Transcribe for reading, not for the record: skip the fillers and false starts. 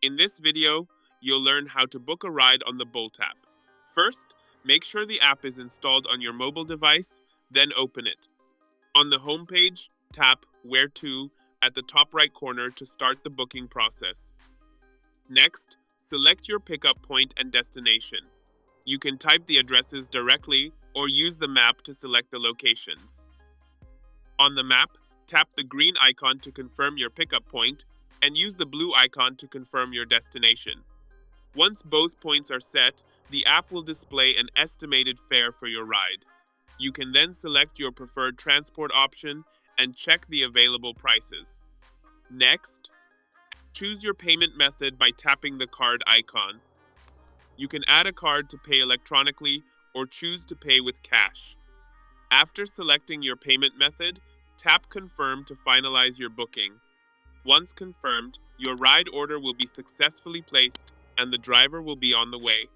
In this video, you'll learn how to book a ride on the Bolt app. First, make sure the app is installed on your mobile device, then open it. On the home page, tap Where to at the top right corner to start the booking process. Next, select your pickup point and destination. You can type the addresses directly or use the map to select the locations. On the map, tap the green icon to confirm your pickup point and use the blue icon to confirm your destination. Once both points are set, the app will display an estimated fare for your ride. You can then select your preferred transport option and check the available prices. Next, choose your payment method by tapping the card icon. You can add a card to pay electronically or choose to pay with cash. After selecting your payment method, tap Confirm to finalize your booking. Once confirmed, your ride order will be successfully placed and the driver will be on the way.